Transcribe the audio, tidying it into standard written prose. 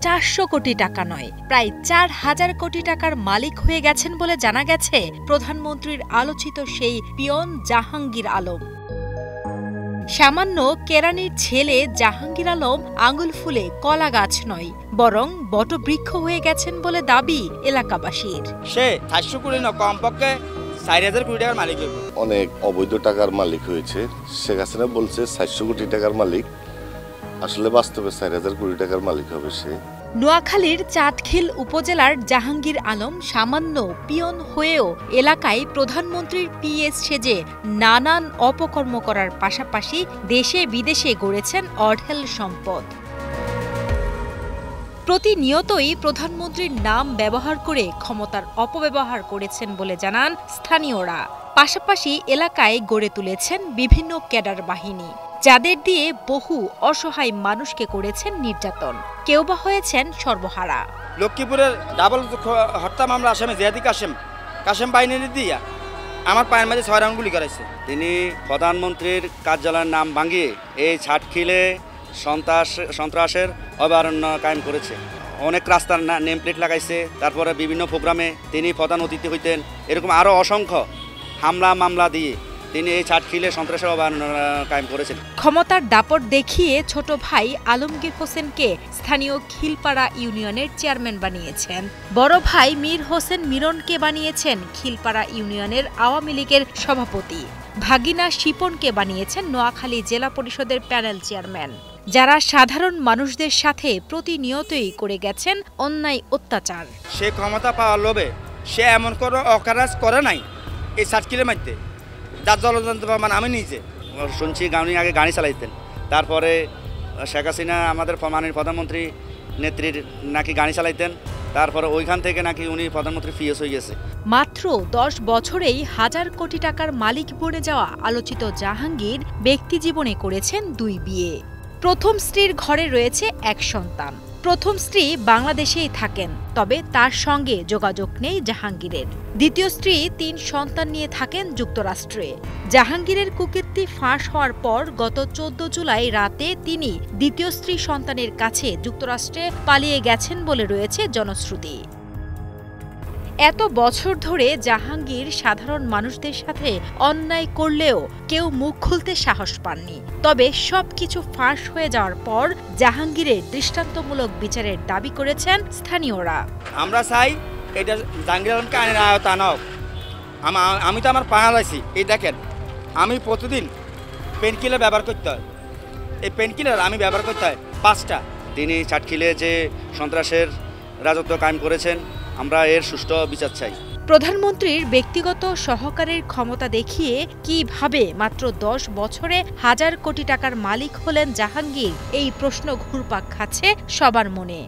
400 কোটি টাকা নয়, প্রায় 4000 কোটি টাকার মালিক হয়ে গেছেন বলে জানা গেছে প্রধানমন্ত্রীর আলোচিত সেই পিয়ন জাহাঙ্গীর আলম। সামান্য কেরানির ছেলে জাহাঙ্গীর আলম আঙুল ফুলে কলা গাছ নয়, বরং বটবৃক্ষ হয়ে গেছেন বলে দাবি এলাকাবাসীর। সে 400 কোটি না, কমপক্ষে 4000 কোটি টাকার মালিক হবে। অনেক অবৈধ টাকার মালিক হয়েছে। শেখ হাসিনা বলছে 400 কোটি টাকার মালিক, আসলে বাস্তবে 4000 কোটি টাকার মালিক হবে সে। নোয়াখালীর চাটখিল উপজেলার জাহাঙ্গীর আলম সামান্য পিয়ন হয়েও এলাকায় প্রধানমন্ত্রীর পিএস সেজে নানান অপকর্ম করার পাশাপাশি দেশে বিদেশে গড়েছেন অঢেল সম্পদ। প্রতিনিয়তই প্রধানমন্ত্রীর নাম ব্যবহার করে ক্ষমতার অপব্যবহার করেছেন বলে জানান স্থানীয়রা। পাশাপাশি এলাকায় গড়ে তুলেছেন বিভিন্ন ক্যাডার বাহিনী, যাদের দিয়ে বহু অসহায় মানুষকে করেছেন নির্যাতন, কেউ বা হয়েছেন সর্বহারা। লক্ষ্মীপুরের ডাবল হত্যা মামলা আসামি জিয়াদি কাশেম বাহিনীর দিয়া আমার পায়ের মাঝে 6 রাউন্ড গুলি করাইছে। তিনি প্রধানমন্ত্রীর কার্যালয়ের নাম ভাঙিয়ে এই ছাটখিলে সন্ত্রাসের অভয়ারণ্য কায়েম করেছে। অনেক রাস্তার নেম প্লেট লাগাইছে, তারপরে বিভিন্ন প্রোগ্রামে তিনি প্রধান অতিথি হইতেন। এরকম আরও অসংখ্য হামলা মামলা দিয়ে তিনি এই ছাটখিলে সন্ত্রাসের অভয়ারণ্য কায়েম করেছেন। ক্ষমতার দাপট দেখিয়ে ছোট ভাই আলমগীর হোসেনকে স্থানীয় খিলপাড়া ইউনিয়নের চেয়ারম্যান বানিয়েছেন, বড় ভাই মীর হোসেন মিরনকে বানিয়েছেন খিলপাড়া ইউনিয়নের আওয়ামী লীগের সভাপতি, ভাগিনা শিপনকে বানিয়েছেন নোয়াখালী জেলা পরিষদের প্যানেল চেয়ারম্যান, যারা সাধারণ মানুষদের সাথে প্রতিনিয়তই করে গেছেন অন্যায় অত্যাচার। সে ক্ষমতা পাওয়ার লোভে সে এমন কোনো অকাজ করে নাই এই ছাটখিলের মধ্যে, যার জলযন্ত্র মানে আমি নিজে শুনছি আগে গাড়ি চালাইতেন। তারপরে শেখ হাসিনা আমাদের মাননীয় প্রধানমন্ত্রী নেত্রীর নাকি গাড়ি চালাইতেন, তারপরে ওইখান থেকে নাকি উনি প্রধানমন্ত্রী পিএস হয়ে গেছে। মাত্র 10 বছরেই 1000 কোটি টাকার মালিক বনে যাওয়া আলোচিত জাহাঙ্গীর ব্যক্তি জীবনে করেছেন 2 বিয়ে। প্রথম স্ত্রীর ঘরে রয়েছে 1 সন্তান। প্রথম স্ত্রী বাংলাদেশেই থাকেন, তবে তার সঙ্গে যোগাযোগ নেই জাহাঙ্গীরের। দ্বিতীয় স্ত্রী 3 সন্তান নিয়ে থাকেন যুক্তরাষ্ট্রে। জাহাঙ্গীরের কুকীর্তি ফাঁস হওয়ার পর গত 14 জুলাই রাতে তিনি দ্বিতীয় স্ত্রী সন্তানের কাছে যুক্তরাষ্ট্রে পালিয়ে গেছেন বলে রয়েছে জনশ্রুতি। এত বছর ধরে জাহাঙ্গীর সাধারণ মানুষদের সাথে অন্যায় করলেও কেউ মুখ খুলতে সাহস পাননি। তবে সবকিছু ফাঁস হয়ে যাওয়ার পর জাহাঙ্গীরের দৃষ্টান্তমূলক বিচারের দাবি করেছেন স্থানীয়রা। আমরা চাই এটা জাহাঙ্গীর আলমকে আইনের আওতায় আনা হোক। আমি তো আমার পা হারাইছি, এই দেখেন আমি প্রতিদিন পেনকিলার ব্যবহার করতে হয়, এই পেনকিলার আমি ব্যবহার করতে হয় 5টা। তিনি ছাটখিলে যে সন্ত্রাসের রাজত্ব কায়েম করেছেন, আমরা এর সুষ্ঠু বিচার চাই। প্রধানমন্ত্রীর ব্যক্তিগত সহকারের ক্ষমতা দেখিয়ে কিভাবে মাত্র 10 বছরে 1000 কোটি টাকার মালিক হলেন জাহাঙ্গীর, এই প্রশ্ন ঘুরপাক খাচ্ছে সবার মনে।